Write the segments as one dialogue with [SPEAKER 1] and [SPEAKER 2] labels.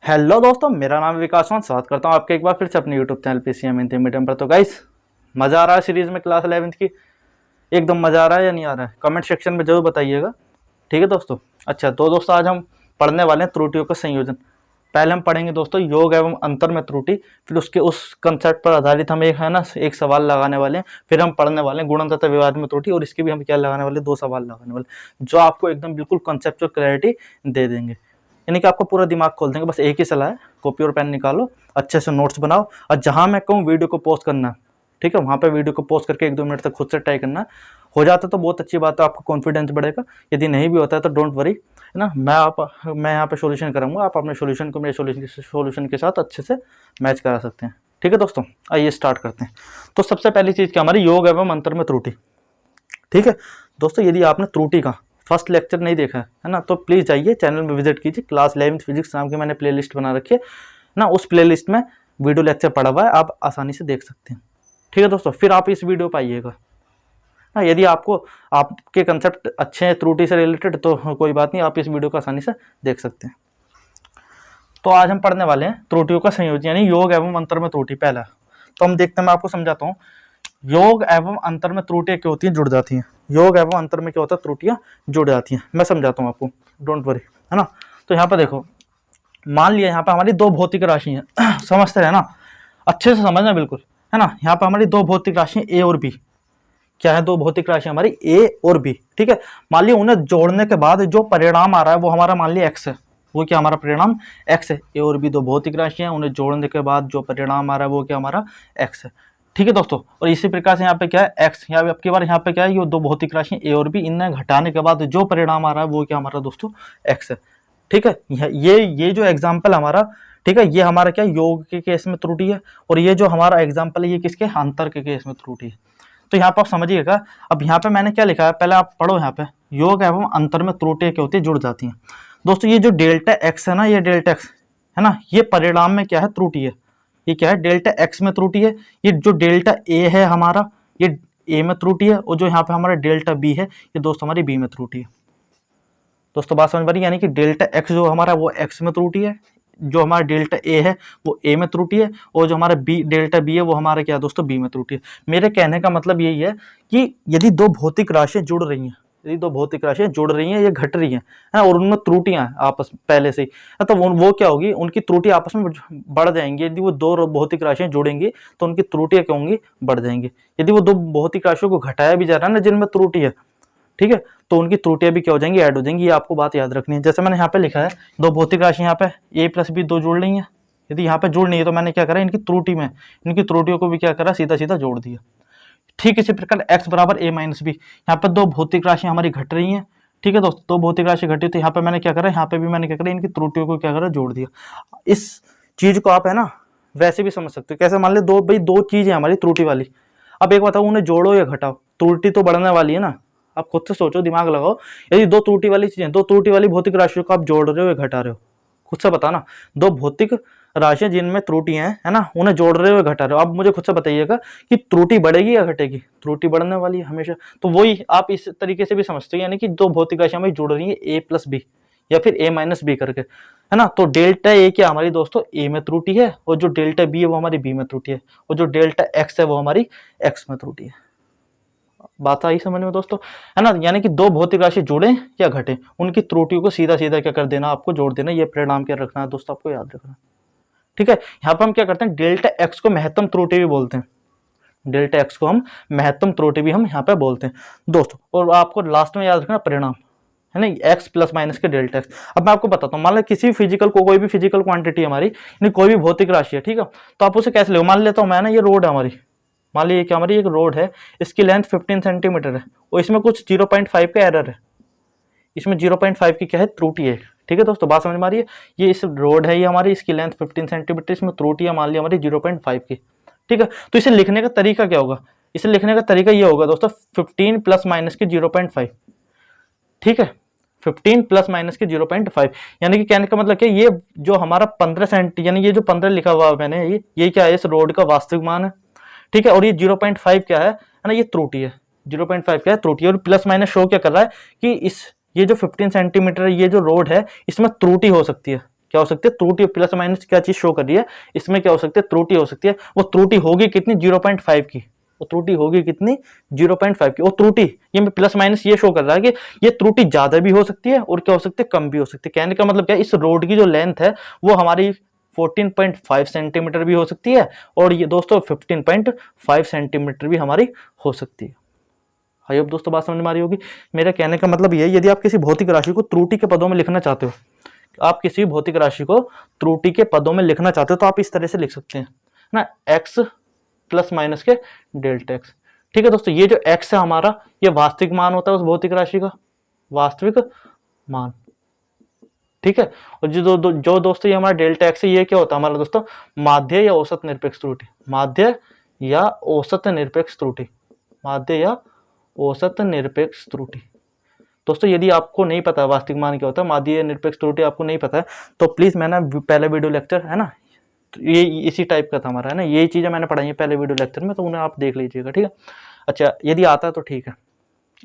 [SPEAKER 1] Hello दोस्तों, मेरा नाम है विकास। स्वागत करता हूं आपके एक बार फिर से अपने YouTube channel PCM Hindi medium पर। तो गाइस, मज़ा आ रहा है सीरीज़ में क्लास 11th की? एकदम मज़ा आ रहा है या नहीं आ रहा है? कमेंट सेक्शन में जरूर बताइएगा। ठीक है दोस्तों। अच्छा, तो दोस्तों आज हम पढ़ने वाले हैं त्रुटियों का संयोजन। पहले हम पढ़ेंगे दोस्तों योग एवं अंतर में त्रुटि, फिर उसके उस कंसेप्ट पर आधारित हम एक सवाल लगाने वाले हैं। फिर हम पढ़ने वाले हैं गुणन तथा विवाद में त्रुटि, और इसके भी हम क्या लगाने वाले, 2 सवाल लगाने वाले जो आपको एकदम बिल्कुल कंसेप्चुअल क्लैरिटी दे देंगे। यानी कि आपको पूरा दिमाग खोल देंगे। बस एक ही सलाह है, कॉपी और पेन निकालो, अच्छे से नोट्स बनाओ, और जहां मैं कहूँ वीडियो को पोस्ट करना, ठीक है, वहां पे वीडियो को पोस्ट करके 1-2 मिनट तक खुद से ट्राई करना। हो जाता तो बहुत अच्छी बात है, आपको कॉन्फिडेंस बढ़ेगा। यदि नहीं भी होता है तो डोंट वरी, है ना। मैं यहाँ पे सोल्यूशन करूँगा, आप अपने सोल्यूशन को मेरे सोल्यूशन के साथ अच्छे से मैच करा सकते हैं। ठीक है दोस्तों, आइए स्टार्ट करते हैं। तो सबसे पहली चीज़ क्या, हमारी योग एवं अंतर में त्रुटि। ठीक है दोस्तों, यदि आपने त्रुटि का फर्स्ट लेक्चर नहीं देखा है ना, तो प्लीज़ जाइए चैनल में विजिट कीजिए। क्लास 11th फिजिक्स नाम की मैंने प्लेलिस्ट बना रखी है ना, उस प्लेलिस्ट में वीडियो लेक्चर पड़ा हुआ है, आप आसानी से देख सकते हैं। ठीक है दोस्तों, फिर आप इस वीडियो पर आइएगा। हाँ, यदि आपको आपके कंसेप्ट अच्छे हैं त्रुटि से रिलेटेड तो कोई बात नहीं, आप इस वीडियो को आसानी से देख सकते हैं। तो आज हम पढ़ने वाले हैं त्रुटियों का संयोजन, यानी योग एवं अंतर में त्रुटि। पहला तो हम देखते हैं, मैं आपको समझाता हूँ। योग एवं अंतर में त्रुटियां क्या होती हैं, जुड़ जाती हैं। योग एवं अंतर में क्या होता है, त्रुटियां जुड़ जाती हैं। मैं समझाता हूँ आपको, डोंट वरी, है ना। तो यहाँ पर देखो, मान लिया यहाँ पे हमारी 2 भौतिक राशि हैं समझते हैं ना, अच्छे से समझना बिल्कुल, है ना। यहाँ पे हमारी 2 भौतिक राशि ए और बी। क्या है, 2 भौतिक राशि हमारी ए और बी। ठीक है, मान लिया उन्हें जोड़ने के बाद जो परिणाम आ रहा है वो हमारा मान लिया एक्स है। वो क्या, हमारा परिणाम एक्स है। ए और बी 2 भौतिक राशि हैं, उन्हें जोड़ने के बाद जो परिणाम आ रहा है वो क्या, हमारा एक्स है। ठीक है दोस्तों, और इसी प्रकार से यहाँ पे क्या है, एक्स। यहाँ पे आपकी बार यहाँ पे क्या है, ये 2 भौतिक राशि ए और बी, इन्हें घटाने के बाद जो परिणाम आ रहा है वो क्या, हमारा दोस्तों एक्स है। ठीक है, ये जो एग्जाम्पल हमारा, ठीक है, ये हमारा क्या, योग के केस में त्रुटि है, और ये जो हमारा एग्जाम्पल है ये किसके, अंतर के केस में त्रुटि है। तो यहाँ पर आप समझिएगा। अब यहाँ पे मैंने क्या लिखा है, पहले आप पढ़ो। यहाँ पे योग एवं अंतर में त्रुटियां क्या होती है, जुड़ जाती हैं। दोस्तों ये जो डेल्टा एक्स है ना, ये डेल्टा एक्स है ना, ये परिणाम में क्या है, त्रुटि है। ये क्या है, डेल्टा एक्स में त्रुटि है। ये जो डेल्टा ए है हमारा, ये ए में त्रुटि है, और जो यहाँ पे हमारा डेल्टा बी है, ये दोस्तों हमारी बी में त्रुटि है। दोस्तों बात समझ पा रही है, यानी कि डेल्टा एक्स जो हमारा वो एक्स में त्रुटि है, जो हमारा डेल्टा ए है वो ए में त्रुटि है, और जो हमारा बी डेल्टा बी है वो हमारा क्या दोस्तों, बी में त्रुटि है। मेरे कहने का मतलब यही है कि यदि 2 भौतिक राशियां जुड़ रही हैं, यदि 2 भौतिक राशियां जुड़ रही हैं, ये घट रही हैं, है ना, और उनमें त्रुटियां हैं आपस पहले से ही, तो वो क्या होगी, उनकी त्रुटि आपस में बढ़ जाएंगी। यदि वो 2 भौतिक राशियां जुड़ेंगी तो उनकी त्रुटियां क्या होंगी, बढ़ जाएंगी। यदि वो 2 भौतिक राशियों को घटाया भी जा रहा है ना, जिनमें त्रुटि है, ठीक है, तो उनकी त्रुटियां भी क्या हो जाएंगी, ऐड हो जाएंगी। ये आपको बात याद रखनी है। जैसे मैंने यहाँ पे लिखा है, 2 भौतिक राशि यहाँ पे a प्लस बी 2 जुड़ रही हैं। यदि यहाँ पे जुड़ नहीं है तो मैंने क्या करा, इनकी त्रुटि में इनकी त्रुटियों को भी क्या करा, सीधा सीधा जोड़ दिया। ठीक इसी प्रकार x बराबर a माइनस बी, यहाँ पे 2 भौतिक राशि हमारी घट रही है। ठीक है दोस्तों, 2 भौतिक राशि घटी, तो यहाँ पे मैंने क्या करा, यहाँ पे भी मैंने क्या करा, इनकी त्रुटियों को क्या करा, जोड़ दिया। इस चीज को आप, है ना, वैसे भी समझ सकते हो। कैसे, मान ली 2 चीज है हमारी त्रुटि वाली। अब एक बताओ, उन्हें जोड़ो या घटाओ, त्रुटि तो बढ़ने वाली है ना। आप खुद से सोचो, दिमाग लगाओ। यदि 2 त्रुटि वाली चीजें, 2 त्रुटि वाली भौतिक राशियों को आप जोड़ रहे हो या घटा रहे हो, खुद से बताना। 2 भौतिक राशियां जिनमें त्रुटि है ना, उन्हें जोड़ रहे हो या घटा रहे हो। अब मुझे खुद से बताइएगा कि त्रुटि बढ़ेगी या घटेगी। त्रुटि बढ़ने वाली है हमेशा। तो वही आप इस तरीके से भी समझते हो, यानी कि 2 भौतिक राशियां हमें जुड़ रही है ए प्लस बी या फिर ए माइनस बी करके, है ना। तो डेल्टा ए क्या हमारी दोस्तों, ए में त्रुटि है, और जो डेल्टा बी है वो हमारी बी में त्रुटि है, और जो डेल्टा एक्स है वो हमारी एक्स में त्रुटि है। बात आई समझ में दोस्तों, है ना। यानी कि 2 भौतिक राशि जुड़े या घटे, उनकी त्रुटियों को सीधा सीधा क्या कर देना, आपको जोड़ देना। ये परिणाम क्या रखना है दोस्तों, आपको याद रखना। ठीक है, यहाँ पर हम क्या करते हैं, डेल्टा एक्स को महत्तम त्रुटि भी बोलते हैं। डेल्टा एक्स को हम महत्तम त्रुटि भी हम यहाँ पे बोलते हैं दोस्तों। और आपको लास्ट में याद रखना परिणाम, है ना, एक्स प्लस माइनस के डेल्टा एक्स। अब मैं आपको बताता हूँ, मान लो किसी फिजिकल को, कोई भी फिजिकल क्वांटिटी हमारी, यानी कोई भी भौतिक राशि है, ठीक है, तो आप उसे कैसे लो। मान लेता हूँ मैं ना, ये रोड है हमारी, मान लीजिए कि हमारी एक रोड है, इसकी लेंथ 15 सेंटीमीटर है, और इसमें कुछ 0.5 का एरर है। इसमें 0.5 की क्या है, त्रुटि है। ठीक है दोस्तों, बात समझ में आ रही है। ये इस रोड है, ये हमारी, इसकी लेंथ 15 सेंटीमीटर, इसमें त्रुटि है मान लिया हमारी 0.5 की। ठीक है, तो इसे लिखने का तरीका क्या होगा, इसे लिखने का तरीका ये होगा दोस्तों, 15 प्लस माइनस की 0.5। ठीक है, 15 प्लस माइनस की 0.5, यानी कि कहने का मतलब क्या, ये जो हमारा 15 सेंटी, यानी ये जो 15 लिखा हुआ है मैंने, ये क्या है, इस रोड का वास्तविक मान है। ठीक है, और ये 0.5 क्या है ना, ये त्रुटि है। 0.5 क्या है, त्रुटि है। और प्लस माइनस शो क्या कर रहा है कि ये जो 15 सेंटीमीटर ये जो रोड है, इसमें त्रुटि हो सकती है। क्या हो सकती है, त्रुटि प्लस माइनस क्या चीज शो कर रही है, इसमें क्या हो सकती है, त्रुटि हो सकती है। वो त्रुटि होगी कितनी, 0.5 की, वो त्रुटि होगी कितनी, 0.5 की। वो त्रुटि ये प्लस माइनस ये शो कर रहा है कि ये त्रुटि ज्यादा भी हो सकती है और क्या हो सकती है, कम भी हो सकती है। कहने का मतलब क्या है, इस रोड की जो लेंथ है वो हमारी 14.5 सेंटीमीटर भी हो सकती है और ये दोस्तों 15.5 सेंटीमीटर भी हमारी हो सकती है। आई होप दोस्तों बात समझ में आ रही होगी। मेरा कहने का मतलब ये है, यदि आप किसी भौतिक राशि को त्रुटि के पदों में लिखना चाहते हो, आप किसी भौतिक राशि को त्रुटि के पदों में लिखना चाहते हो तो आप इस तरह से लिख सकते हैं ना, x प्लस माइनस के डेल्टा x। ठीक है दोस्तों, ये जो x है हमारा, ये वास्तविक मान होता है उस भौतिक राशि का, वास्तविक मान। ठीक है, और जो दोस्तों ये हमारा डेल्टा x है, ये क्या होता है हमारा दोस्तों, माध्य या औसत निरपेक्ष त्रुटि, माध्य या औसत निरपेक्ष त्रुटि, माध्य या औसत निरपेक्ष त्रुटि। दोस्तों यदि आपको नहीं पता वास्तविक मान क्या होता है, माध्य निरपेक्ष त्रुटि आपको नहीं पता है, तो प्लीज मैंने पहले वीडियो लेक्चर है ना, तो ये इसी टाइप का था हमारा, है ना, यही चीजें मैंने पढ़ाई है पहले वीडियो लेक्चर में, तो उन्हें आप देख लीजिएगा। ठीक है, अच्छा यदि आता है तो ठीक है।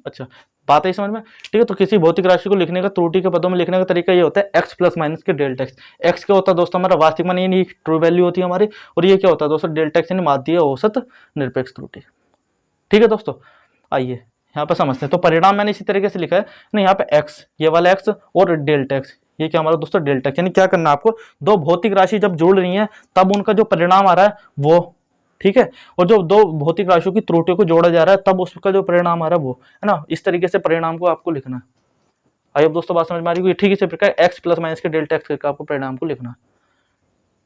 [SPEAKER 1] अच्छा बात है समझ में। ठीक है, तो किसी भौतिक राशि को लिखने का, त्रुटि के पदों में लिखने का तरीका ये होता है x प्लस माइनस के डेल्टा x। x क्या होता है दोस्तों, हमारा वास्तविक मान, यानी ट्रू वैल्यू होती है हमारी, और ये क्या होता है दोस्तों, डेल्टा x यानी माध्य औसत निरपेक्ष त्रुटि। ठीक है दोस्तों, आइए यहाँ पर समझते हैं। तो परिणाम मैंने इसी तरीके से लिखा है ना, यहाँ पे x, ये वाला x और डेल्टा x, ये क्या हमारा दोस्तों डेल्टा x। यानी क्या करना है आपको, दो भौतिक राशि जब जुड़ रही हैं तब उनका जो परिणाम आ रहा है वो, ठीक है, और जो दो भौतिक राशियों की त्रुटियों को जोड़ा जा रहा है तब उसका जो परिणाम आ रहा है वो, है ना, इस तरीके से परिणाम को आपको लिखना है। आई होप दोस्तों बात समझ में आ रही है। ठीक है, इसी प्रकार x प्लस माइनस के डेल्टा x करके आपको परिणाम को लिखना है।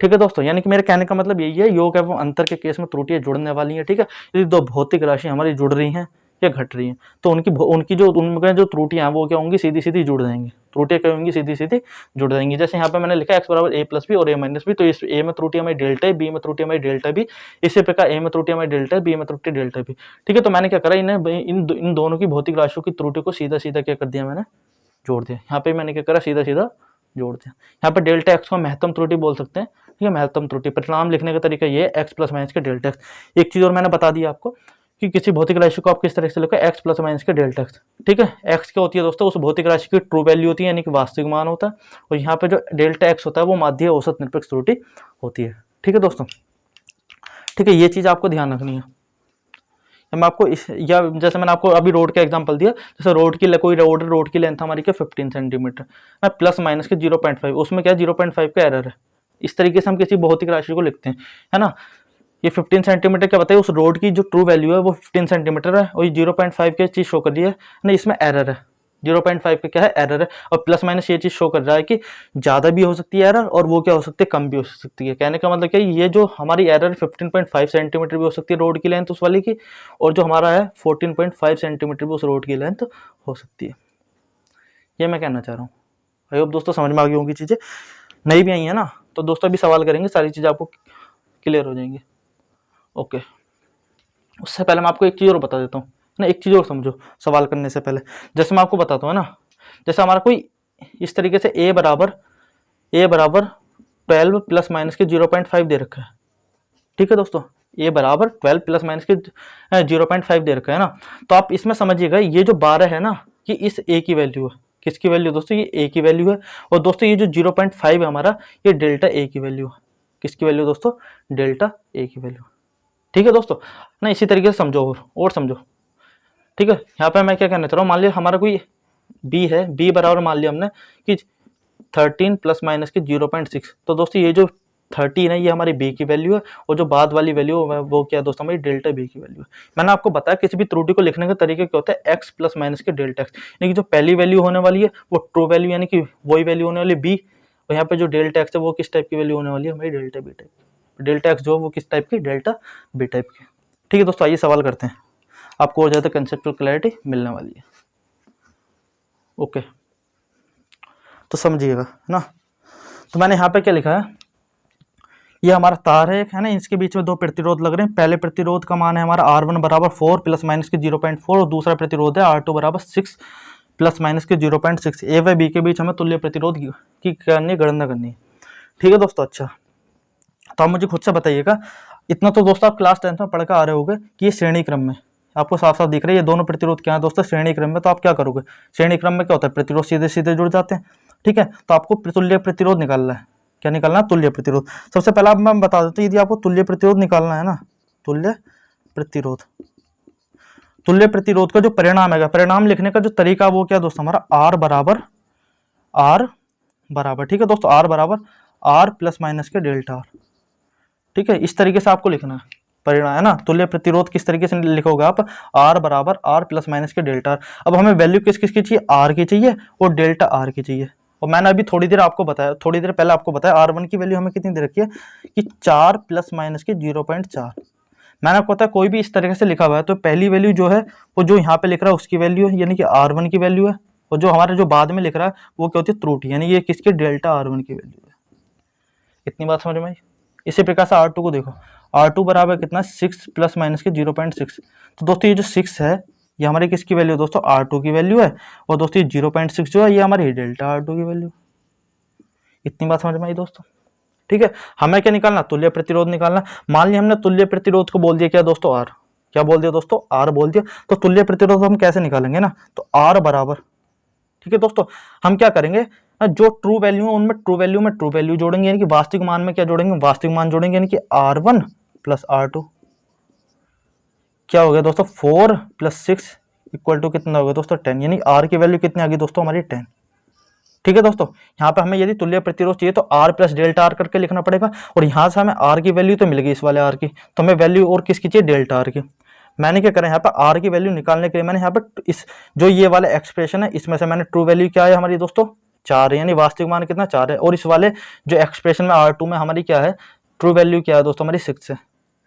[SPEAKER 1] ठीक है दोस्तों, यानी कि मेरे कहने का मतलब यही है, योग एवं अंतर के केस में त्रुटियां जुड़ने वाली हैं। ठीक है, यदि दो भौतिक राशि हमारी जुड़ रही हैं या घट रही हैं तो उनकी जो उनमें जो त्रुटियां हैं वो क्या होंगी, सीधी सीधी जुड़ जाएंगी। त्रुटियां क्या होंगी, सीधी सीधी जुड़ जाएंगी। जैसे यहाँ पे मैंने लिखा x बराबर a प्लस बी और a माइनस बी, तो इस a में त्रुटि हमारी डेल्टा है, b में त्रुटि हमारी डेल्टा बी, इसी प्रकार a में त्रुटि हमारी डेल्टा है, b में त्रुटि डेल्टा बी। ठीक है, तो मैंने क्या करा, इन दोनों की भौतिक राशियों की त्रुटि को सीधा सीधा क्या कर दिया, मैंने जोड़ दिया। यहाँ पे मैंने क्या करा, सीधा सीधा जोड़ दिया। यहाँ पे डेल्टा एक्स को महत्तम त्रुटि बोल सकते हैं। ठीक है, महत्तम त्रुटि। परिणाम लिखने का तरीका ये है, x प्लस माइनस के डेल्टा एक्स। एक चीज और मैंने बता दी आपको कि किसी भौतिक राशि को आप किस तरह से लिखो, x प्लस माइनस के डेल्टा एक्स। ठीक है, x क्या होती है दोस्तों, उस भौतिक राशि की ट्रू वैल्यू होती है, यानी कि वास्तविक मान होता है, और यहाँ पे जो डेल्टा एक्स होता है वो माध्य औसत निरपेक्ष त्रुटि होती है। ठीक है दोस्तों, ठीक है, ये चीज आपको ध्यान रखनी है। मैं आपको या जैसे मैंने आपको अभी रोड का एग्जांपल दिया, जैसे कोई रोड की लेंथ हमारी क्या 15 सेंटीमीटर ना, प्लस माइनस के 0.5, उसमें क्या 0.5 का एरर है। इस तरीके से हम किसी भौतिक राशि को लिखते हैं, है ना। ये 15 सेंटीमीटर क्या बताइए, उस रोड की जो ट्रू वैल्यू है वो 15 सेंटीमीटर है, और ये 0.5 की चीज शो कर रही है ना, इसमें एरर है। 0.5 का क्या है, एरर है, और प्लस माइनस ये चीज शो कर रहा है कि ज्यादा भी हो सकती है एरर, और वो क्या हो सकती है, कम भी हो सकती है। कहने का मतलब क्या है, ये जो हमारी एरर 15.5 सेंटीमीटर भी हो सकती है रोड की लेंथ उस वाली की, और जो हमारा है 14.5 सेंटीमीटर भी उस रोड की लेंथ हो सकती है। ये मैं कहना चाह रहा हूँ। आई होप दोस्तों समझ में आ गई होंगी चीजें, नहीं भी आई है ना तो दोस्तों अभी सवाल करेंगे, सारी चीजें आपको क्लियर हो जाएंगी। ओके, उससे पहले मैं आपको एक चीज और बता देता हूँ ना, एक चीज और समझो सवाल करने से पहले। जैसे मैं आपको बताता हूँ ना, जैसे हमारा कोई इस तरीके से a बराबर 12 प्लस माइनस के 0.5 दे रखा है। ठीक है दोस्तों, a बराबर 12 प्लस माइनस के 0.5 दे रखा है ना, तो आप इसमें समझिएगा ये जो 12 है ना, ये इस a की वैल्यू है। किसकी वैल्यू दोस्तों, ये a की वैल्यू है, और दोस्तों ये जो 0.5 है हमारा, ये डेल्टा a की वैल्यू है। किसकी वैल्यू दोस्तों, डेल्टा a की वैल्यू। ठीक है दोस्तों ना, इसी तरीके से समझो और समझो। ठीक है, यहाँ पे मैं क्या कहना चाह रहा हूँ, मान लिया हमारा कोई b है, b बराबर मान लिया हमने कि 13 प्लस माइनस के 0.6, तो दोस्तों ये जो 13 है ये हमारी b की वैल्यू है, और जो बाद वाली वैल्यू है वो क्या दोस्तों, हमारी डेल्टा b की वैल्यू है। मैंने आपको बताया किसी भी त्रुटि को लिखने का तरीका क्या होता है, x प्लस माइनस के डेल्टा x, यानी कि जो पहली वैल्यू होने वाली है वो ट्रू वैल्यू, यानी कि वही वैल्यू होने वाली b, और यहाँ पे जो डेल्टा x है वो किस टाइप की वैल्यू होने वाली है, हमारी delta b type. Delta x जो वो किस टाइप की, डेल्टा b टाइप की। ठीक है दोस्तों, आइए सवाल करते हैं, आपको और ज़्यादा कंसेप्चुअल क्लैरिटी मिलने वाली है। ओके, तो समझिएगा ना। तो मैंने यहाँ पे क्या लिखा है, ये हमारा तार है एक, है ना, इसके बीच में दो प्रतिरोध लग रहे हैं। पहले प्रतिरोध का मान है हमारा R1 बराबर 4 प्लस माइनस के 0.4, और दूसरा प्रतिरोध है R2 बराबर 6 प्लस माइनस के 0.6। ए व बी के बीच हमें तुल्य प्रतिरोध की गणना करनी है। ठीक है दोस्तों, अच्छा तो आप मुझे खुद से बताइएगा, इतना तो दोस्तों आप क्लास 10 में पढ़ कर आ रहे होंगे कि ये श्रेणी क्रम में, आपको साफ साफ दिख रहा है ये दोनों प्रतिरोध क्या है दोस्तों, श्रेणी क्रम में। तो आप क्या करोगे, श्रेणी क्रम में क्या होता है, प्रतिरोध सीधे सीधे जुड़ जाते हैं। ठीक है, तो आपको तुल्य प्रतिरोध निकालना है। क्या निकालना है? तुल्य प्रतिरोध। सबसे पहला मैं बता देता हूँ, यदि आपको तुल्य प्रतिरोध निकालना है ना, तुल्य प्रतिरोध, तुल्य प्रतिरोध का जो परिणाम है, परिणाम लिखने का जो तरीका वो क्या दोस्तों हमारा आर बराबर, ठीक है दोस्तों, आर बराबर आर प्लस माइनस के डेल्टा आर, ठीक है, इस तरीके से आपको लिखना है परिणाम, है ना। तुल्य प्रतिरोध किस तरीके से लिखोगे आप? आर बराबर आर प्लस माइनस के डेल्टा आर। अब हमें वैल्यू किसकी चाहिए? आर की चाहिए और डेल्टा आर की चाहिए। और मैंने अभी थोड़ी देर पहले आपको बताया आर वन की वैल्यू हमें कितनी दे रखी है कि 4 प्लस माइनस की 0.4। मैंने आपको बताया कोई भी इस तरीके से लिखा हुआ है तो पहली वैल्यू जो है वो जो यहाँ पे लिख रहा है उसकी वैल्यू है, यानी कि आर वन की वैल्यू है, और जो हमारे जो बाद में लिख रहा है वो क्या होती है? त्रुटि, यानी ये किसकी? डेल्टा आर वन की वैल्यू है। इतनी बात समझ में आई? इसी प्रकार से आर टू को देखो, आर टू बराबर कितना? 6 प्लस माइनस के 0.6। तो दोस्तों ये जो 6 है ये हमारी किसकी वैल्यू है दोस्तों? आर टू की वैल्यू है, और दोस्तों ये 0.6 जो है ये हमारी डेल्टा आर टू की वैल्यू। इतनी बात समझ में आई दोस्तों? ठीक है, हमें क्या निकालना? तुल्य प्रतिरोध निकालना। मान लिया हमने तुल्य प्रतिरोध को बोल दिया क्या दोस्तों? आर। क्या बोल दिया दोस्तों? आर बोल दिया। तो तुल्य प्रतिरोध हम कैसे निकालेंगे ना? तो आर बराबर, ठीक है दोस्तों, हम क्या करेंगे? जो ट्रू वैल्यू है उनमें ट्रू वैल्यू जोड़ेंगे, यानी कि वास्तविक मान में क्या जोड़ेंगे? वास्तविक मान जोड़ेंगे, यानी कि R one plus R two. क्या हो गया दोस्तों? 4 प्लस 6 इक्वल टू कितना हो गया दोस्तों? 10, यानी आर की वैल्यू कितनी आ गई दोस्तों? हमारी 10। ठीक है दोस्तों, यहाँ पे हमें यदि तुल्य प्रतिरोध चाहिए तो आर प्लस डेल्टा आर करके लिखना पड़ेगा, और यहाँ से हमें आर की वैल्यू तो मिल गई इस वाले आर की, तो हमें वैल्यू और किसकी चाहिए? डेल्टा आर की। मैंने क्या करा यहाँ पे आर की वैल्यू निकालने के लिए मैंने यहाँ पे इस जो ये वाला एक्सप्रेशन है इसमें से मैंने ट्रू वैल्यू क्या है हमारी दोस्तों? 4 है, यानी वास्तविक मान कितना? 4 है, और इस वाले जो एक्सप्रेशन में आर टू में हमारी क्या है? ट्रू वैल्यू क्या है दोस्तों? हमारी 6 है।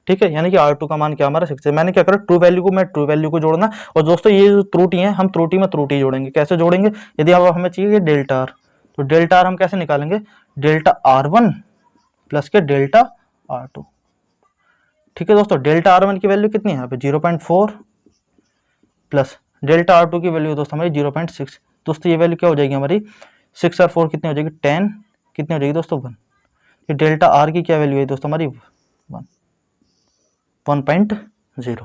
[SPEAKER 1] ठीक है, यानी कि आर टू का मान क्या हमारा? 6 है। मैंने क्या करा? ट्रू वैल्यू को जोड़ना, और दोस्तों ये जो त्रुटि है हम त्रुटि में त्रुटि जोड़ेंगे। कैसे जोड़ेंगे? यदि अब हमें चाहिए डेल्टा आर, तो डेल्टा आर हम कैसे निकालेंगे? डेल्टा आर वन प्लस के डेल्टा आर टू। ठीक है दोस्तों, डेल्टा आर वन की वैल्यू कितनी है यहाँ पे? 0.4 प्लस डेल्टा आर टू की वैल्यू दोस्तों हमारी 0.6। दोस्तों ये वैल्यू क्या हो जाएगी हमारी? 6 और 4 कितनी हो जाएगी? 10। कितनी हो जाएगी दोस्तों? 1। ये डेल्टा आर की क्या वैल्यू है दोस्तों हमारी? 1.0।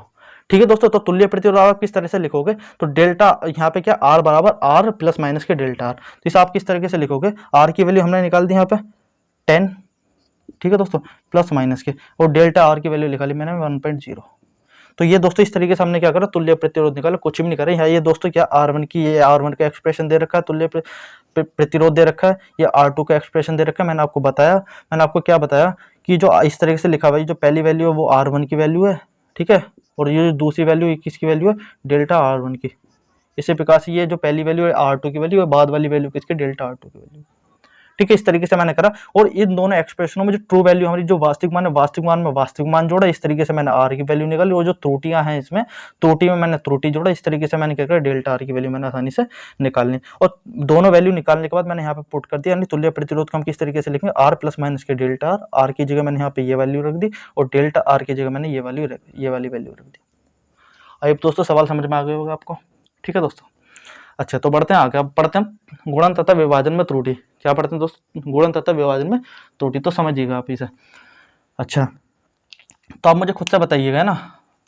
[SPEAKER 1] ठीक है दोस्तों, तो तुल्य प्रतिरोध आप किस तरह से लिखोगे? तो डेल्टा यहाँ पे क्या? आर बराबर आर प्लस माइनस के डेल्टा आर। तो इसे आप किस तरीके से लिखोगे? आर की वैल्यू हमने निकाल दी यहाँ पे 10, ठीक है दोस्तों, प्लस माइनस के, और डेल्टा आर की वैल्यू निकाली मैंने 1.0। तो ये दोस्तों इस तरीके से हमने क्या करा? तुल्य प्रतिरोध निकाला, कुछ भी नहीं करा। यहाँ ये दोस्तों क्या आर वन की, ये आर वन का एक्सप्रेशन दे रखा है, तुल्य प्रतिरोध दे रखा है, ये आर टू का एक्सप्रेशन दे रखा है। मैंने आपको क्या बताया कि जो इस तरीके से लिखा हुआ है, जो पहली वैल्यू है वो आर वन की वैल्यू है, ठीक है, और ये जो दूसरी वैल्यू किसकी वैल्यू है? डेल्टा आर वन की। इसी प्रकार से ये जो पहली वैल्यू है आर टू की वैल्यू है, बाद वाली वैल्यू किसकी? डेल्टा आर टू की वैल्यू। ठीक है, इस तरीके से मैंने करा, और इन दोनों एक्सप्रेशनों में जो ट्रू वैल्यू हमारी जो वास्तविक मान है, वास्तविक मान में वास्तविक मान जोड़ा, इस तरीके से मैंने आर की वैल्यू निकाली, और जो त्रुटियां हैं इसमें त्रुटि में मैंने त्रुटि जोड़ा, इस तरीके से मैंने क्या करा? डेल्टा आर की वैल्यू मैंने आसानी से निकालनी, और दोनों वैल्यू निकालने के बाद मैंने यहाँ पे पुट कर दिया, यानी तुल्य प्रतिरोध को हम किस तरीके से लिखेंगे? आर प्लस माइनस के डेल्टा आर, आर की जगह मैंने यहाँ पे ये वैल्यू रख दी, और डेल्टा आर की जगह मैंने ये वाली वैल्यू रख दी। अब दोस्तों सवाल समझ में आ गया होगा आपको? ठीक है दोस्तों, अच्छा तो बढ़ते हैं आगे। अब पढ़ते हैं गुणन तथा विभाजन में त्रुटि। क्या पढ़ते हैं दोस्त? गुणन तथा विभाजन में त्रुटि, तो समझिएगा आप इसे। अच्छा, तो आप मुझे खुद से बताइएगा ना।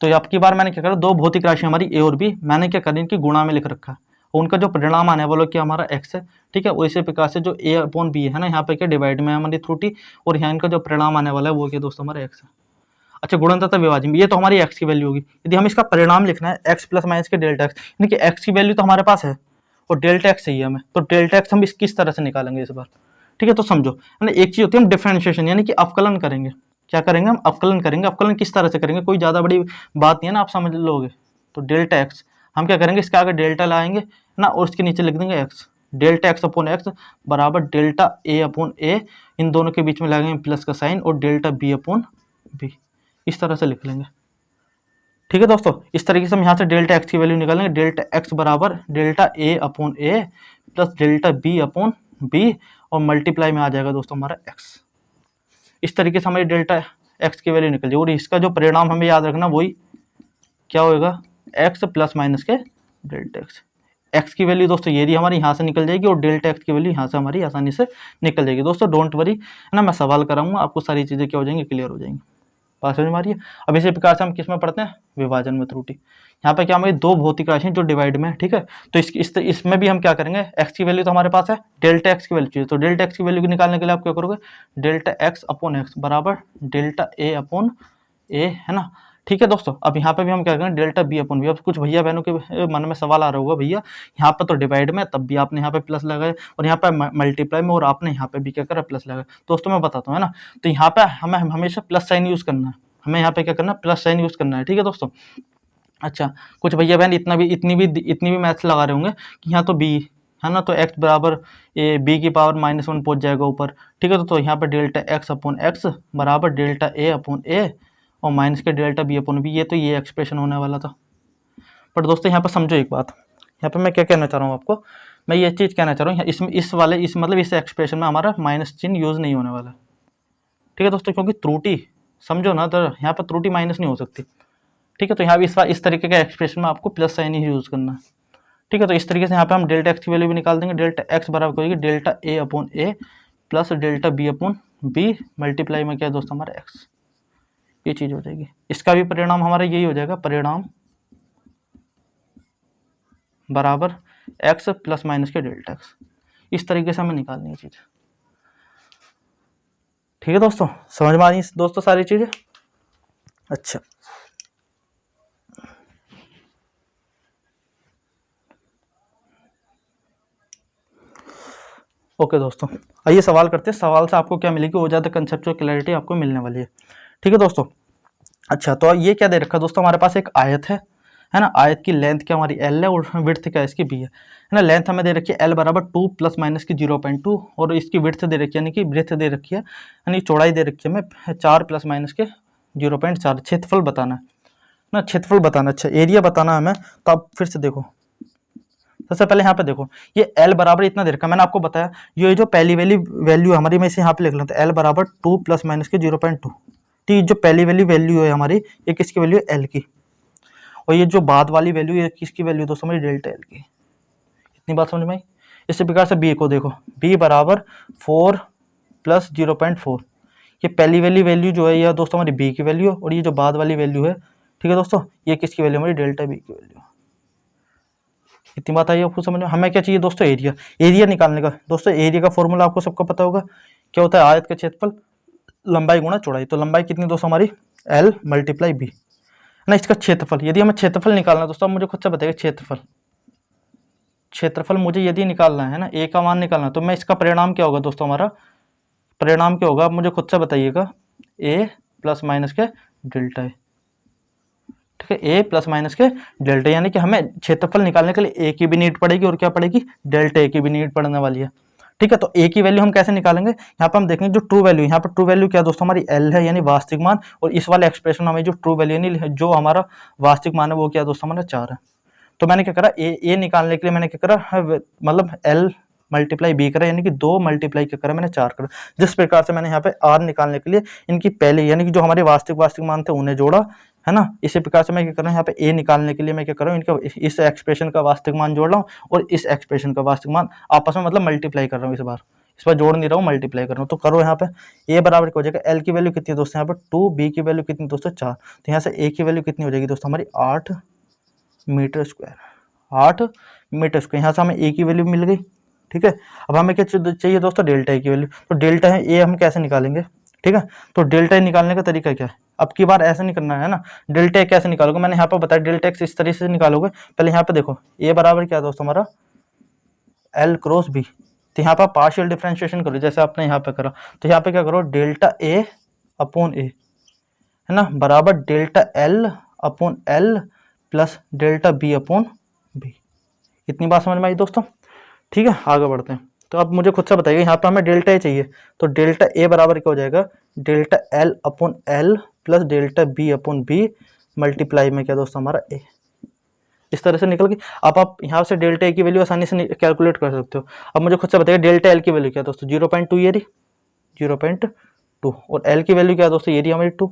[SPEAKER 1] तो आपकी बार मैंने क्या करा? दो भौतिक राशि हमारी ए और बी, मैंने क्या करी? इनकी गुणा में लिख रखा है, उनका जो परिणाम आने वाला क्या हमारा एक्स है। ठीक है, वैसे प्रकार से जो ए अपॉन बी है ना, यहाँ पे क्या डिवाइड में हमारी त्रुटि, और यहाँ इनका जो परिणाम आने वाला है वो क्या दोस्तों? हमारा एक्स है। अच्छा, गुणन तथा विभाजन, ये तो हमारी एक्स की वैल्यू होगी। यदि हम इसका परिणाम लिखना है एक्स प्लस माइनस के डेल्टा एक्स, यानी कि एक्स की वैल्यू तो हमारे पास है और डेल्टा एक्स चाहिए हमें, तो डेल्टा एक्स हम इस किस तरह से निकालेंगे इस बार? ठीक है, तो समझो ना, एक चीज होती है हम डिफरेंशिएशन, यानी कि अवकलन करेंगे। क्या करेंगे? हम अवकलन करेंगे। अवकलन किस तरह से करेंगे? कोई ज्यादा बड़ी बात नहीं है ना, आप समझ लोगे। तो डेल्टा एक्स हम क्या करेंगे? इसके आगे डेल्टा लाएंगे ना, और इसके नीचे लिख देंगे x. Delta x upon x बराबर डेल्टा ए अपॉन ए, इन दोनों के बीच में लगाएंगे प्लस का साइन, और डेल्टा बी अपॉन बी, इस तरह से लिख लेंगे। ठीक है दोस्तों, इस तरीके से हम यहाँ से डेल्टा एक्स की वैल्यू निकालेंगे। डेल्टा एक्स बराबर delta a upon a plus delta B upon b, और मल्टीप्लाई में आ जाएगा दोस्तों हमारा एक्स। इस तरीके से हमारी डेल्टा एक्स की वैल्यू निकल जाएगी, और इसका जो परिणाम हमें याद रखना वही क्या होगा? एक्स प्लस माइनस के डेल्टा एक्स। एक्स की वैल्यू दोस्तों ये हमारी यहाँ से निकल जाएगी, और डेल्टा एक्स की वैल्यू यहाँ से हमारी आसानी से निकल जाएगी। दोस्तों डोंट वरी, है ना, मैं सवाल कराऊंगा, आपको सारी चीज़ें क्या हो जाएंगी? क्लियर हो जाएंगी। बात समझ में आ रही है। अब इसी प्रकार से हम किस में पढ़ते हैं, विभाजन में त्रुटि। यहाँ पे क्या हमारी दो भौतिक राशि जो डिवाइड में है, ठीक है। तो इसमें भी हम क्या करेंगे, एक्स की वैल्यू तो हमारे पास है, डेल्टा एक्स की वैल्यू चाहिए। तो डेल्टा एक्स की वैल्यू निकालने के लिए आप क्या करोगे, डेल्टा एक्स अपॉन एक्स बराबर डेल्टा ए अपॉन ए, है ना। ठीक है दोस्तों, अब यहाँ पे भी हम क्या करेंगे, डेल्टा बी अपॉन बी। अब कुछ भैया बहनों के मन में सवाल आ रहा होगा, भैया यहाँ पे तो डिवाइड में, तब भी आपने यहाँ पे प्लस लगाए, और यहाँ पे मल्टीप्लाई में, और आपने यहाँ पे भी क्या करा, प्लस लगाया। दोस्तों मैं बताता हूँ, है ना। तो यहाँ पे हमें हमेशा प्लस साइन यूज करना है, हमें यहाँ पे क्या करना है, प्लस साइन यूज करना है, ठीक है दोस्तों। अच्छा, कुछ भैया बहन इतनी भी मैथ्स लगा रहे होंगे कि यहाँ तो बी है ना, तो x बराबर ए बी की पावर -1 पहुंच जाएगा ऊपर, ठीक है। तो यहाँ पे डेल्टा एक्स अपॉन एक्स बराबर डेल्टा ए अपॉन ए और माइनस के डेल्टा बी अपॉन बी, ये एक्सप्रेशन होने वाला था। पर दोस्तों यहाँ पर समझो एक बात, यहाँ पे मैं क्या कहना चाह रहा हूँ आपको, मैं ये चीज़ कहना चाह रहा हूँ, इसमें इस एक्सप्रेशन में हमारा माइनस चिन्ह यूज़ नहीं होने वाला, ठीक है दोस्तों, क्योंकि त्रुटि समझो ना, तो यहाँ पर त्रुटि माइनस नहीं हो सकती, ठीक है। तो यहाँ भी इस तरीके के एक्सप्रेशन में आपको प्लस साइन ही यूज़ करना है, ठीक है। तो इस तरीके से यहाँ पे हम डेल्टा एक्स की वैल्यू भी निकाल देंगे, डेल्टा एक्स बराबर होगी delta a upon a plus delta B upon B multiply में क्या है दोस्तों, हमारा एक्स, ये चीज़ हो जाएगी। इसका भी परिणाम हमारा यही हो जाएगा, परिणाम बराबर एक्स प्लस माइनस के डेल्टा एक्स। इस तरीके से हमें निकालनी है चीज़, ठीक है दोस्तों, समझ में आ रही है दोस्तों सारी चीज़ें। अच्छा, ओके दोस्तों, आइए सवाल करते हैं। सवाल से आपको क्या मिलेगी, वो ज़्यादा कंसेप्चुअल क्लैरिटी आपको मिलने वाली है, ठीक है दोस्तों। अच्छा, तो ये क्या दे रखा है दोस्तों, हमारे पास एक आयत है ना। आयत की लेंथ क्या हमारी एल है और विड्थ क्या इसकी बी है ना। लेंथ हमें दे रखी है एल बराबर 2 प्लस माइनस की 0.2 और इसकी विड्थ दे रखी है, यानी कि ब्रेथ दे रखी है, यानी चौड़ाई दे रखी है हमें 4 प्लस माइनस के 0.4। क्षेत्रफल बताना है ना, क्षेत्रफल बताना, अच्छा एरिया बताना है हमें। तो आप फिर से देखो, सबसे पहले यहाँ पे देखो, ये L बराबर इतना दे रखा है, मैंने आपको बताया ये जो पहली वैल्यू हमारी, मैं इसे यहाँ पे लिख लेता हूँ, L बराबर 2 प्लस माइनस के 0.2, ठीक। जो पहली वैल्यू है हमारी, ये किसकी वैल्यू है, L की, और ये जो बाद वाली वैल्यू है किसकी वैल्यू दोस्तों, हमारी डेल्टा L की। इतनी बात समझ में आई। इसी प्रकार से B को देखो, B बराबर 4 प्लस 0.4, ये पहली वैल्यू जो है यह दोस्तों हमारी B की वैल्यू है, और ये जो बाद वाली वैल्यू है, ठीक है दोस्तों, ये किसकी वैल्यू, हमारी डेल्टा B की वैल्यू। इतनी बात आई आपको समझ में। हमें क्या चाहिए दोस्तों, एरिया निकालने का। दोस्तों एरिया का फॉर्मूला आपको सबको पता होगा, क्या होता है, आयत का क्षेत्रफल लंबाई गुणा चौड़ाई। तो लंबाई कितनी दोस्तों हमारी, L मल्टीप्लाई B ना। इसका क्षेत्रफल, यदि हमें क्षेत्रफल निकालना है दोस्तों, मुझे खुद से बताइए, क्षेत्रफल मुझे यदि निकालना है ना, A का मान निकालना, तो मैं इसका परिणाम क्या होगा दोस्तों, हमारा परिणाम क्या होगा, आप मुझे खुद से बताइएगा, A प्लस माइनस के डेल्टा है, ठीक है, ए प्लस माइनस के डेल्टा, यानी कि हमें क्षेत्रफल निकालने के लिए ए की भी नीड पड़ेगी और क्या पड़ेगी, डेल्टा ए की भी नीड पड़ने वाली है, ठीक है। तो ए की वैल्यू हम कैसे निकालेंगे, यहाँ पर हम देखेंगे जो ट्रू वैल्यू, यहाँ पर ट्रू वैल्यू क्या दोस्तों, हमारी एल है, यानी वास्तविक मान, और इस वाले एक्सप्रेशन में हमें जो ट्रू वैल्यू यानी जो हमारा वास्तविक मान है वो क्या दोस्तों, हमारा 4 है। तो मैंने क्या करा, ए निकालने के लिए मैंने क्या करा, मतलब एल मल्टीप्लाई बी करा, यानी कि 2 मल्टीप्लाई क्या करा मैंने 4 करा। जिस प्रकार से मैंने यहाँ पे आर निकालने के लिए इनकी पहले यानी कि जो हमारे वास्तविक मान थे उन्हें जोड़ा, है ना। इसी प्रकार से मैं क्या कर रहा हूँ, यहाँ पे ए निकालने के लिए मैं क्या कर रहा हूँ, इनका इस एक्सप्रेशन का वास्तविक मान जोड़ रहा हूँ और इस एक्सप्रेशन का वास्तविक मान आपस में मतलब मल्टीप्लाई कर रहा हूँ। इस बार जोड़ नहीं रहा हूँ, मल्टीप्लाई कर रहा हूँ। तो करो यहाँ पे ए बराबर क्या हो जाएगा, एल की वैल्यू कितनी है दोस्तों, यहाँ पे 2, बी की वैल्यू कितनी दोस्तों 4, तो यहाँ से ए की वैल्यू कितनी हो जाएगी दोस्तों, हमारी 8 मीटर स्क्वायर, 8 मीटर स्क्वायर। यहाँ से हमें ए की वैल्यू मिल गई, ठीक है। अब हमें क्या चाहिए दोस्तों, डेल्टा ए की वैल्यू। तो डेल्टा है ए हम कैसे निकालेंगे, ठीक है। तो डेल्टा ए निकालने का तरीका क्या है, अब की बार ऐसे नहीं करना है ना। डेल्टा ए कैसे निकालोगे, मैंने यहाँ पर बताया, डेल्टा एक्स इस तरीके से निकालोगे। पहले यहाँ पे देखो, ए बराबर क्या दोस्तों हमारा एल क्रॉस बी, तो यहाँ पर पार्शियल डिफरेंशिएशन करो जैसे आपने यहाँ पे करा। तो यहाँ पे क्या करो, डेल्टा ए अपॉन ए, है ना, बराबर delta L upon L plus delta B upon B. इतनी बात समझ में आई दोस्तों, ठीक है। आगे बढ़ते हैं। तो अब मुझे खुद से बताइए, यहाँ पे हमें डेल्टा ए चाहिए, तो डेल्टा ए बराबर क्या हो जाएगा, delta L upon L plus delta B upon B multiply में क्या दोस्तों हमारा ए। इस तरह से निकल गई। अब आप यहाँ से डेल्टा ए की वैल्यू आसानी से कैलकुलेट कर सकते हो। अब मुझे खुद से बताइए, डेल्टा एल की वैल्यू क्या दोस्तों, 0.2 ये रही, 0.2, और एल की वैल्यू क्या दोस्तों, ये रही हमारी 2,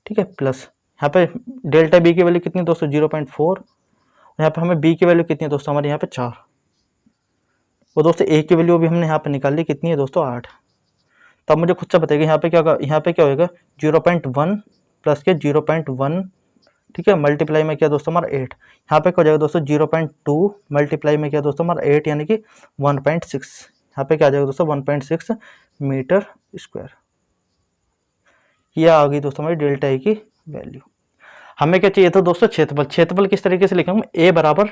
[SPEAKER 1] ठीक है, प्लस यहाँ पे डेल्टा बी की वैल्यू कितनी दोस्तों 0.4, यहाँ पे हमें बी की वैल्यू कितनी है दोस्तों, हमारे यहाँ पे 4, और दोस्तों ए की वैल्यू भी हमने यहाँ पे निकाल ली, कितनी है दोस्तों 8। तो अब मुझे खुद से बताइए यहाँ पे क्या होगा 0.1 प्लस के 0.1, ठीक है, मल्टीप्लाई में क्या दोस्तों हमारा 8, यहाँ पे क्या हो जाएगा दोस्तों 0.2 मल्टीप्लाई में क्या दोस्तों हमारा 8 यानी कि 1.6, यहाँ पे क्या आ जाएगा दोस्तों 1.6 मीटर स्क्वायर। ये आ गई दोस्तों हमारी डेल्टा ए की वैल्यू। हमें क्या चाहिए था दोस्तों क्षेत्रफल। क्षेत्रफल किस तरीके से लिखेंगे, ए बराबर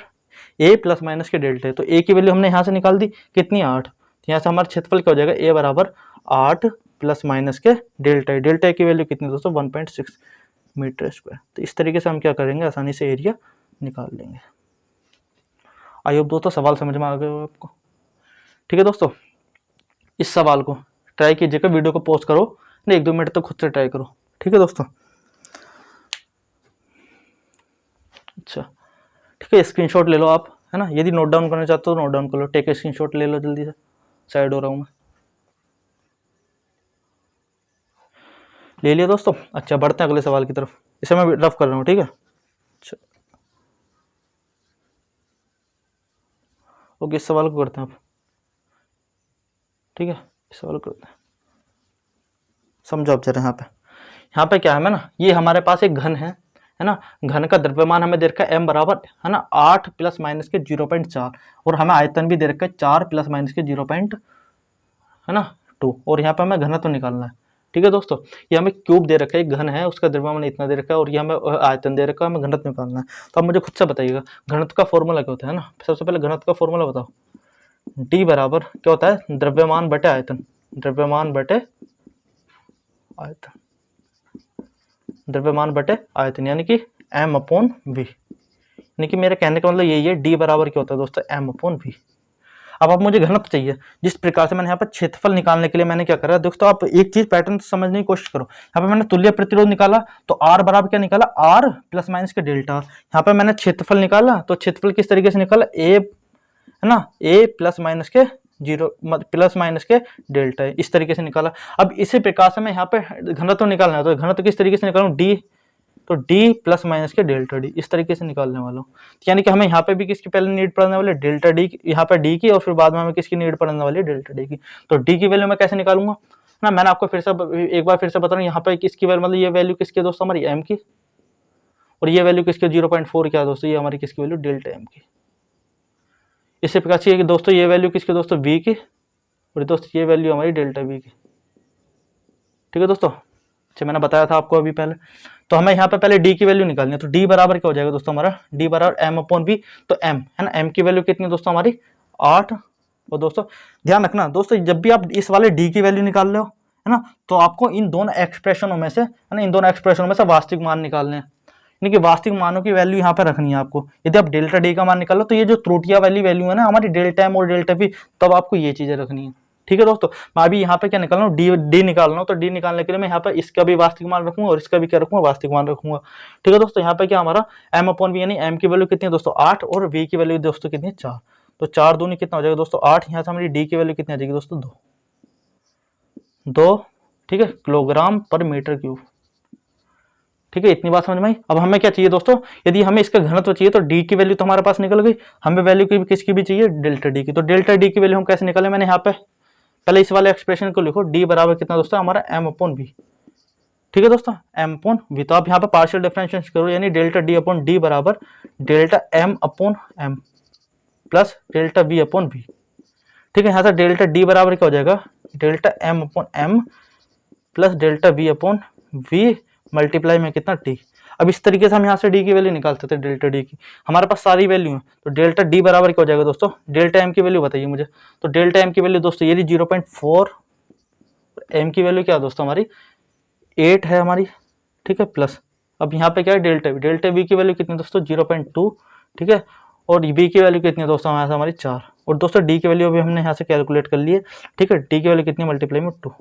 [SPEAKER 1] ए प्लस माइनस के डेल्टा। तो ए की वैल्यू हमने यहाँ से निकाल दी कितनी 8, तो यहाँ से हमारा क्षेत्रफल क्या हो जाएगा ए बराबर 8 प्लस माइनस के डेल्टा ए। डेल्टा ए की वैल्यू कितनी दोस्तों 1.6 मीटर स्क्वायर। तो इस तरीके से हम क्या करेंगे, आसानी से एरिया निकाल लेंगे। आई होप दोस्तों सवाल समझ में आ गए हो आपको। ठीक है दोस्तों, इस सवाल को ट्राई कीजिएगा, वीडियो को पॉज करो, नहीं 1-2 मिनट तक खुद से ट्राई करो। ठीक है दोस्तों, अच्छा ठीक है, स्क्रीनशॉट ले लो आप, है ना। यदि नोट डाउन करना चाहते हो तो नोट डाउन कर लो, टेक स्क्रीनशॉट ले लो जल्दी से, साइड हो रहा हूँ मैं। ले लिया दोस्तों। अच्छा बढ़ते हैं अगले सवाल की तरफ, इसे मैं रफ कर रहा हूँ, ठीक है। अच्छा ओके, इस सवाल को करते हैं आप, ठीक है, इस सवाल को करते हैं, समझो आप जरा। यहाँ पे क्या है ना, ये हमारे पास एक घन है ना। घन का द्रव्यमान हमें दे रखा है m बराबर, है ना, 8 प्लस माइनस के 0.4, और हमें आयतन भी दे रखा है 4 प्लस माइनस के 0. है ना 2, और यहाँ पे हमें घनत्व निकालना है। ठीक है दोस्तों, ये हमें क्यूब दे रखा है, एक घन है, उसका द्रव्यमान इतना दे रखा है, और ये हमें आयतन दे रखा है, हमें घनत्व निकालना है। तो अब मुझे खुद से बताइएगा घनत्व का फॉर्मूला क्या होता है ना। सबसे पहले घनत्व का फॉर्मूला बताओ। डी बराबर क्या होता है, द्रव्यमान बटे आयतन, द्रव्यमान बटे आयतन, द्रव्यमान बटे आयतन, यानी कि m/v। यानी कि मेरे कहने का मतलब यही है, d बराबर क्या होता है दोस्तों m/v। अब मुझे घनत्व चाहिए। जिस प्रकार से मैंने यहाँ पर क्षेत्रफल निकालने के लिए मैंने क्या करा दोस्तों, आप एक चीज पैटर्न समझने की कोशिश करो। यहाँ पे मैंने तुल्य प्रतिरोध निकाला तो r बराबर क्या निकाला, r प्लस माइनस के डेल्टा। यहाँ पे मैंने क्षेत्रफल निकाला तो क्षेत्रफल किस तरीके से निकाला, a, है ना, a प्लस माइनस के 0 प्लस माइनस के डेल्टा है, इस तरीके से निकाला। अब इसी प्रकार से मैं यहाँ पे घनत्व निकालना है, तो घनत्व किस तरीके से निकालूं, डी, तो डी प्लस माइनस के डेल्टा डी, इस तरीके से निकालने वाला हूँ। यानी कि हमें यहाँ पे भी किसकी पहले नीड पड़ने वाली है, डेल्टा डी, यहाँ पे डी की, और फिर बाद में हमें किसकी नीड पड़ने वाली है, डेल्टा डी की। तो डी की वैल्यू मैं कैसे निकालूंगा ना, मैंने आपको एक बार फिर से बता रहा हूँ, यहाँ पे किसकी वैल्यू, मतलब ये वैल्यू किसकी दोस्तों, हमारी एम की, और ये वैल्यू किसकी 0.4 क्या दोस्तों, ये हमारी किसकी वैल्यू, डेल्टा एम की। इसी प्रकार से दोस्तों ये वैल्यू किसकी दोस्तों, वी की, और दोस्तों ये वैल्यू हमारी डेल्टा वी की। ठीक है दोस्तों, अच्छा मैंने बताया था आपको अभी पहले। तो हमें यहाँ पे पहले डी की वैल्यू निकालनी है, तो डी बराबर क्या हो जाएगा दोस्तों हमारा, डी बराबर m/v। तो m है ना, m की वैल्यू कितनी है दोस्तों हमारी 8। और दोस्तों ध्यान रखना दोस्तों, जब भी आप इस वाले डी की वैल्यू निकाल रहे हो, है ना, तो आपको इन दोनों एक्सप्रेशनों में से, है ना, इन दोनों एक्सप्रेशनों में से वास्तविक मान निकालने हैं, यानी कि वास्तविक मानों की वैल्यू यहाँ पे रखनी है आपको। यदि आप डेल्टा डी का मान निकालो तो ये जो त्रुटियां वाली वैल्यू है ना हमारी डेल्टा एम और डेल्टा वी, तब आपको ये चीजें रखनी है। ठीक है दोस्तों, मैं अभी यहाँ पे क्या निकाल रहा हूँ, डी निकाल रहा हूँ। तो डी निकालने के लिए मैं यहाँ पे इसका भी वास्तविक मान रखूंगा और इसका भी क्या रखूंगा, वास्तविक मान रखूंगा। ठीक है दोस्तों, यहाँ पे क्या हमारा m/v, यानी m की वैल्यू कितनी है दोस्तों 8, और v की वैल्यू दोस्तों कितनी है 4। तो 4 दूनी कितना हो जाएगा दोस्तों 8। यहाँ से हमारी डी की वैल्यू कितनी आ जाएगी दोस्तों 2, ठीक है, किलोग्राम पर मीटर क्यूब। ठीक है, इतनी बात समझ में आई। अब हमें क्या चाहिए दोस्तों, यदि हमें इसका घनत्व चाहिए तो डी की वैल्यू तो हमारे पास निकल गई, हमें वैल्यू की किसकी भी चाहिए, डेल्टा डी की। तो डेल्टा डी की वैल्यू हम कैसे निकाले, मैंने यहाँ पे पहले इस वाले एक्सप्रेशन को लिखो, डी बराबर कितना दोस्तों हमारा m/v। ठीक है दोस्तों, m/v। तो आप यहाँ पे पार्शियल डिफरेंशिएशन करो, यानी डेल्टा डी अपॉन डी बराबर delta m/m plus delta v/v। ठीक है, यहाँ से डेल्टा डी बराबर क्या हो जाएगा, delta m/m plus delta v/v multiply में कितना टी। अब इस तरीके से हम यहाँ से डी की वैल्यू निकाल सकते हैं, डेल्टा डी की। हमारे पास सारी वैल्यू है, तो डेल्टा डी बराबर क्या हो जाएगा दोस्तों, डेल्टा एम की वैल्यू बताइए मुझे। तो डेल्टा एम की वैल्यू दोस्तों ये 0.4, एम की वैल्यू क्या है दोस्तों हमारी 8 है हमारी। ठीक है, प्लस अब यहाँ पे क्या है डेल्टा वी, डेल्टा वी की वैल्यू कितनी दोस्तों 0.2। ठीक है, और बी की वैल्यू कितनी है दोस्तों यहाँ से हमारी 4, और दोस्तों डी की वैल्यू अभी हमने यहाँ से कैलकुलेट कर ली है। ठीक है, डी की वैल्यू कितनी मल्टीप्लाई में 2।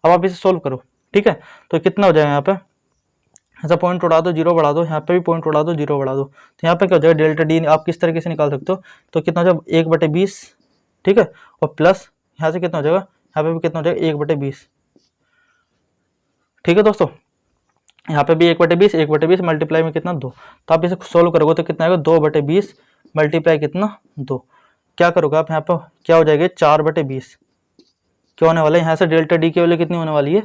[SPEAKER 1] अब आप इसे सोल्व करो। ठीक है, तो कितना हो जाएगा यहाँ पे, ऐसा पॉइंट उड़ा दो, जीरो बढ़ा दो, यहाँ पे भी पॉइंट उड़ा दो, जीरो बढ़ा दो। तो यहाँ पे क्या हो जाएगा, डेल्टा डी आप किस तरीके से निकाल सकते हो, तो कितना हो जाएगा 1/20। ठीक है, और प्लस यहाँ से कितना हो जाएगा, यहाँ पे भी कितना हो जाएगा 1/20। ठीक है दोस्तों, यहाँ पे भी 1/20 मल्टीप्लाई में कितना 2। तो आप इसे सोल्व करोगे तो कितना आएगा 2/20 मल्टीप्लाई कितना 2। क्या करोगे आप यहाँ पे, क्या हो जाएगा 4/20। क्या होने वाला है, यहाँ से डेल्टा डी की वैल्यू कितनी होने वाली है,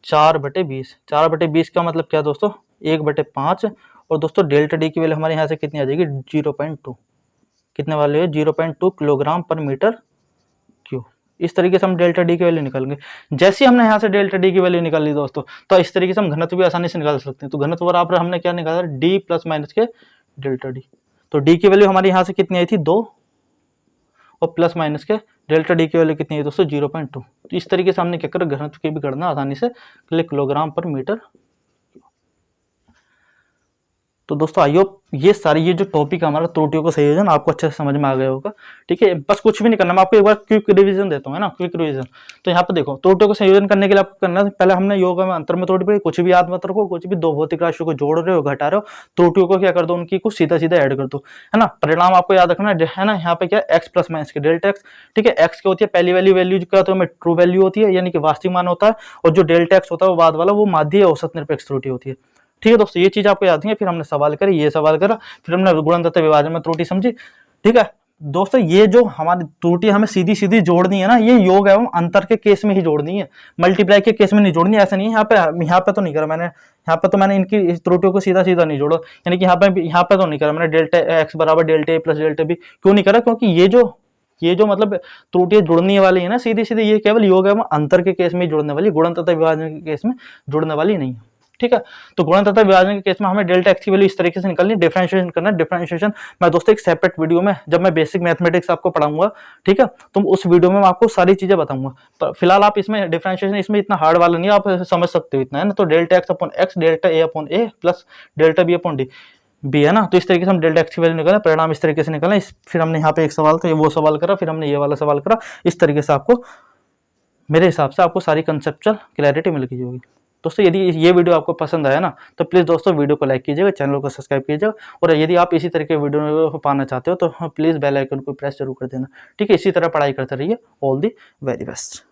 [SPEAKER 1] 4/20। 4/20 का मतलब क्या दोस्तों, 1/5। और दोस्तों डेल्टा डी की वैल्यू हमारे यहाँ से कितनी आ जाएगी, 0.2। कितने वाले है, 0.2 किलोग्राम पर मीटर क्यूब। इस तरीके से हम डेल्टा डी की वैल्यू निकालेंगे। जैसे ही हमने यहाँ से डेल्टा डी की वैल्यू निकाल ली दोस्तों, तो इस तरीके से हम घनत्व भी आसानी से निकाल सकते हैं। तो घनत्व बराबर हमने क्या निकाला, डी प्लस माइनस के डेल्टा डी। तो डी की वैल्यू हमारी यहाँ से कितनी आई थी, 2, और प्लस माइनस के डेल्टा डी की वैल्यू कितनी है दोस्तों, 0.2। तो इस तरीके से हमने क्या कर, घनत्व की भी गणना आसानी से किलोग्राम पर मीटर। तो दोस्तों आई होप ये सारी ये जो टॉपिक है हमारा त्रुटियों का संयोजन आपको अच्छे से समझ में आ गया होगा। ठीक है, बस कुछ भी नहीं करना, मैं आपको एक बार क्विक रिवीजन देता हूँ, है ना, क्विक रिवीजन। तो यहाँ पे देखो, त्रुटियों का संयोजन करने के लिए आपको करना है, पहले हमने योग में अंतर में त्रुटि पड़ी, कुछ भी याद मत रखो, कुछ भी दो भौतिक राशियों को जोड़ रहे हो, घटा रहे हो, त्रुटियों को क्या कर दो, उनकी कुछ सीधा सीधा ऐड कर दो, है ना। परिणाम आपको याद रखना है ना, यहाँ पे क्या एक्स प्लस माइनस के डेल्टा एक्स। ठीक है, एक्स क्या होती है, पहली वाली वैल्यू क्या होती है, ट्रू वैल्यू होती है, यानी कि वास्तविक मान होता है, और जो डेल्टा एक्स होता है वो बाद वाला, वो माध्य औसत निरपेक्ष त्रुटि होती है। ठीक है दोस्तों, ये चीज आपको याद है। फिर हमने सवाल करे, ये सवाल करा, फिर हमने गुणन तथा विभाजन में त्रुटि समझी। ठीक है दोस्तों, ये जो हमारी त्रुटि हमें सीधी सीधी जोड़नी है ना, ये योग एवं अंतर के केस में ही जोड़नी है, मल्टीप्लाई के केस में नहीं जोड़नी, ऐसा नहीं है। यहाँ पे तो नहीं करा मैंने, यहाँ पे तो मैंने इनकी त्रुटियों को सीधा सीधा नहीं जोड़ा, यानी कि यहाँ पे तो नहीं करा मैंने, डेल्टा एक्स बराबर डेल्टा ए प्लस डेल्टा बी। क्यों नहीं करा, क्योंकि ये जो मतलब त्रुटियां जुड़ने वाली है ना सीधी सीधी, ये केवल योग एवं अंतर के केस में ही जुड़ने वाली, गुणन तथा विभाजन के केस में जुड़ने वाली नहीं है। ठीक है, तो गुणन तथा विभाजन के केस में हमें डेल्टा एक्स की वैल्यू इस तरीके से निकालनी, डिफरेंशिएशन करना। डिफरेंशिएशन मैं दोस्तों एक सेपरेट वीडियो में, जब मैं बेसिक मैथमेटिक्स आपको पढ़ाऊंगा, ठीक है, तो उस वीडियो में मैं आपको सारी चीजें बताऊंगा। पर फिलहाल आप इसमें डिफरेंशिएशन इसमें इतना हार्ड वाला नहीं है, आप समझ सकते हो इतना, है ना। तो delta x upon x, delta a upon a plus delta B upon d b, है ना। तो इस तरीके से हम डेल्टा एक्स की वैल्यू निकालें, परिणाम इस तरीके से निकालें। फिर हमने यहाँ पे एक सवाल था, वो सवाल करा, फिर हमने ये वाला सवाल करा। इस तरीके से आपको, मेरे हिसाब से आपको सारी कंसेप्चुअल क्लैरिटी मिल गई होगी। दोस्तों यदि ये वीडियो आपको पसंद आया ना, तो प्लीज़ दोस्तों वीडियो को लाइक कीजिएगा, चैनल को सब्सक्राइब कीजिएगा, और यदि आप इसी तरह के वीडियो पाना चाहते हो तो प्लीज़ बेल आइकन को प्रेस जरूर कर देना। ठीक है, इसी तरह पढ़ाई करते रहिए। All the very best.